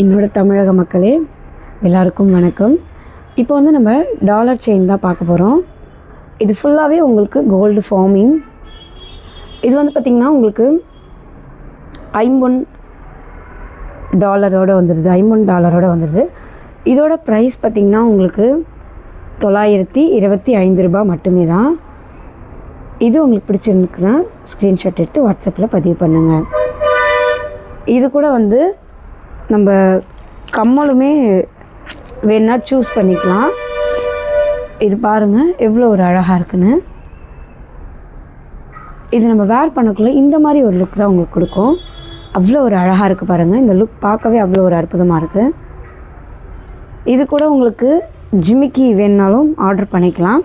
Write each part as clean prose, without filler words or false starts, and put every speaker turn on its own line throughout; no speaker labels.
என்னோட தமிழக மக்களே எல்லாருக்கும் வணக்கம். இப்போ வந்து நம்ம டாலர் செயின் தான் பார்க்க போகிறோம். இது ஃபுல்லாகவே உங்களுக்கு கோல்டு ஃபார்மிங். இது வந்து பார்த்திங்கன்னா உங்களுக்கு $51 வந்துடுது. இதோட ப்ரைஸ் பார்த்திங்கன்னா உங்களுக்கு $925 மட்டுமே தான். இது உங்களுக்கு பிடிச்சிருந்துக்குன்னா ஸ்க்ரீன்ஷாட் எடுத்து வாட்ஸ்அப்பில் பதிவு பண்ணுங்கள். இது கூட வந்து நம்ம கம்மலுமே வேணால் சூஸ் பண்ணிக்கலாம். இது பாருங்கள் எவ்வளோ ஒரு அழகாக இருக்குன்னு. இது நம்ம வேர் பண்ணக்குள்ளே இந்த மாதிரி ஒரு லுக் தான் உங்களுக்கு கொடுக்கும். அவ்வளோ ஒரு அழகாக இருக்குது பாருங்கள். இந்த லுக் பார்க்கவே அவ்வளோ ஒரு அற்புதமாக இருக்குது. இது கூட உங்களுக்கு ஜிமிக்கி வேணுனாலும் ஆர்டர் பண்ணிக்கலாம்.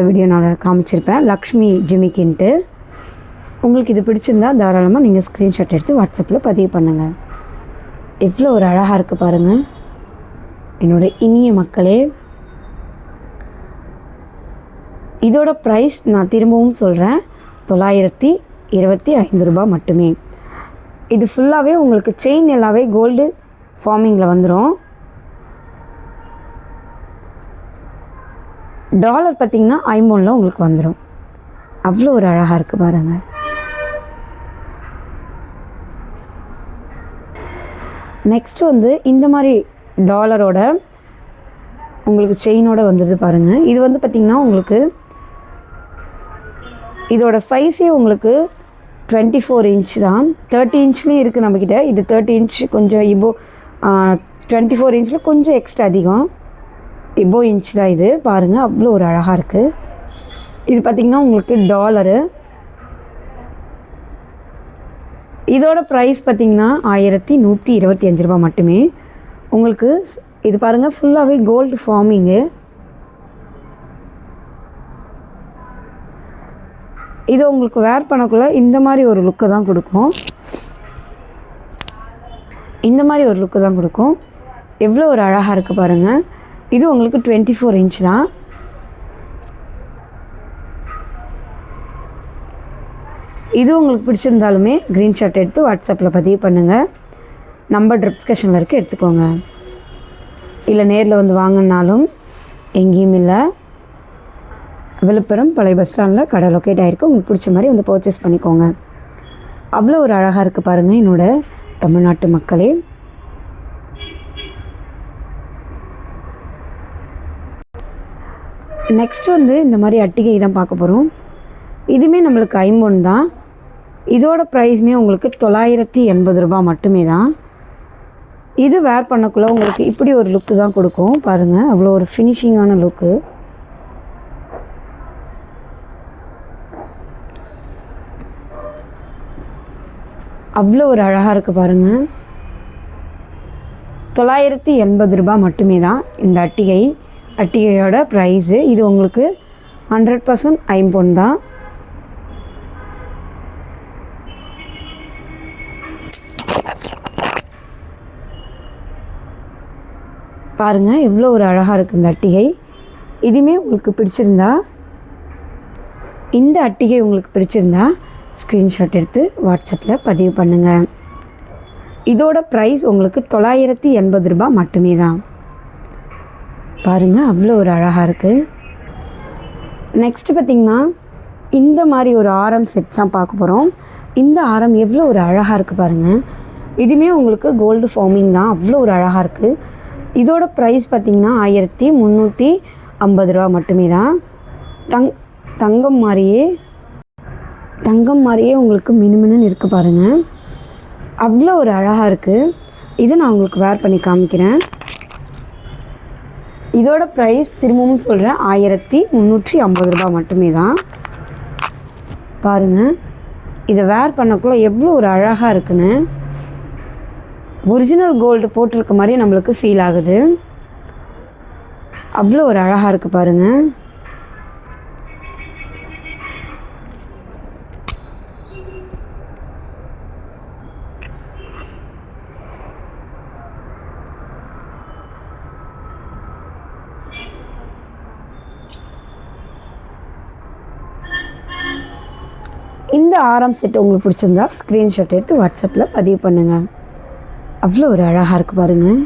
வீடியோ நான் காமிச்சிருப்பேன் லக்ஷ்மி ஜிமிக்கின்ட்டு. உங்களுக்கு இது பிடிச்சிருந்தா தாராளமாக நீங்கள் ஸ்க்ரீன்ஷாட் எடுத்து வாட்ஸ்அப்பில் பதிவு பண்ணுங்கள். எவ்வளோ ஒரு அழகாக இருக்குது பாருங்கள் என்னோட இனிய மக்களே. இதோட ப்ரைஸ் நான் திரும்பவும் சொல்கிறேன், $925 மட்டுமே. இது ஃபுல்லாகவே உங்களுக்கு செயின் எல்லாமே கோல்டு ஃபார்மிங்கில் வந்துடும். டாலர் பார்த்திங்கன்னா 50 உங்களுக்கு வந்துடும். அவ்வளோ ஒரு அழகாக இருக்குது பாருங்கள். நெக்ஸ்ட்டு வந்து இந்த மாதிரி டாலரோட உங்களுக்கு செயினோட வந்துடுது பாருங்கள். இது வந்து பார்த்திங்கன்னா உங்களுக்கு இதோட சைஸே உங்களுக்கு 24 இன்ச் தான். 30 இன்ச்லேயும் இருக்குது நம்மக்கிட்ட. இது 30 இன்ச் கொஞ்சம் இபோ 24 இன்ச்சில் கொஞ்சம் எக்ஸ்ட்ரா அதிகம். இபோ இன்ச் தான் இது பாருங்கள். அவ்வளோ ஒரு அழகாக இருக்குது. இது பார்த்திங்கன்னா உங்களுக்கு டாலரு. இதோட ப்ரைஸ் பார்த்திங்கன்னா $1125 மட்டுமே. உங்களுக்கு இது பாருங்கள் ஃபுல்லாகவே கோல்டு ஃபார்மிங்கு. இது உங்களுக்கு வேர் பண்ணக்குள்ளே இந்த மாதிரி ஒரு லுக்கு தான் கொடுக்கும். எவ்வளோ ஒரு அழகாக இருக்குது பாருங்கள். இது உங்களுக்கு 24 இன்ச் தான். இது உங்களுக்கு பிடிச்சிருந்தாலுமே ஸ்க்ரீன்ஷாட் எடுத்து வாட்ஸ்அப்பில் பதிவு பண்ணுங்கள். நம்பர் டிஸ்கஷனில் இருக்க எடுத்துக்கோங்க. இல்லை நேரில் வந்து வாங்கினாலும் எங்கேயும் இல்லை, விழுப்புரம் பழைய பஸ் ஸ்டாண்டில் கடை லொக்கேட் ஆகிருக்கு. உங்களுக்கு பிடிச்ச மாதிரி வந்து பர்ச்சேஸ் பண்ணிக்கோங்க. அவ்வளோ ஒரு அழகாக இருக்குது பாருங்கள் என்னோடய தமிழ்நாட்டு மக்களே. நெக்ஸ்ட் வந்து இந்த மாதிரி அட்டிகை தான் பார்க்க போகிறோம். இதுவுமே நம்மளுக்கு 50 தான். இதோட ப்ரைஸுமே உங்களுக்கு $980 மட்டுமே தான். இது வேர் பண்ணக்குள்ளே உங்களுக்கு இப்படி ஒரு லுக்கு தான் கொடுக்கும் பாருங்கள். அவ்வளோ ஒரு ஃபினிஷிங்கான லுக்கு. அவ்வளோ ஒரு அழகாக இருக்குது பாருங்கள். $980 மட்டுமே தான் இந்த அட்டிகையோட ப்ரைஸு. இது உங்களுக்கு 100% ஐம்பொன் தான். பாருங்கள் எவ்வளோ ஒரு அழகாக இருக்குது இந்த அட்டிகை. இதுவுமே உங்களுக்கு பிடிச்சிருந்தா, இந்த அட்டிகை உங்களுக்கு பிடிச்சிருந்தா ஸ்க்ரீன்ஷாட் எடுத்து வாட்ஸ்அப்பில் பதிவு பண்ணுங்கள். இதோட ப்ரைஸ் உங்களுக்கு $980 மட்டுமே தான். பாருங்கள் அவ்வளோ ஒரு அழகாக இருக்குது. நெக்ஸ்ட்டு பார்த்திங்கன்னா இந்த மாதிரி ஒரு ஆரம் செட்ஸ் தான் பார்க்க போகிறோம். இந்த ஆரம் எவ்வளோ ஒரு அழகாக இருக்குது பாருங்கள். இதுவுமே உங்களுக்கு கோல்டு ஃபார்மிங் தான். அவ்வளோ ஒரு அழகாக இருக்குது. இதோட ப்ரைஸ் பார்த்திங்கன்னா $1350 மட்டுமே தான். தங்கம் மாதிரியே உங்களுக்கு மினுமினுன்னு இருக்குது பாருங்கள். அவ்வளோ ஒரு அழகாக இருக்குது. இதை நான் உங்களுக்கு வேர் பண்ணி காமிக்கிறேன். இதோட ப்ரைஸ் திரும்பவும் சொல்கிறேன், $1350 மட்டுமே தான். பாருங்கள் இதை வேர் பண்ணக்குள்ளே எவ்வளோ ஒரு அழகாக இருக்குன்னு. ஒரிஜினல் கோல்டு போட்டிருக்க மாதிரி நம்மளுக்கு ஃபீல் ஆகுது. அவ்வளோ ஒரு அழகாக இருக்குது பாருங்கள். இந்த ஆரம் செட் உங்களுக்கு பிடிச்சிருந்தா ஸ்க்ரீன்ஷாட் எடுத்து வாட்ஸ்அப்பில் பதிவு பண்ணுங்கள். அவ்வளோ ஒரு அழகாக இருக்குது பாருங்கள்.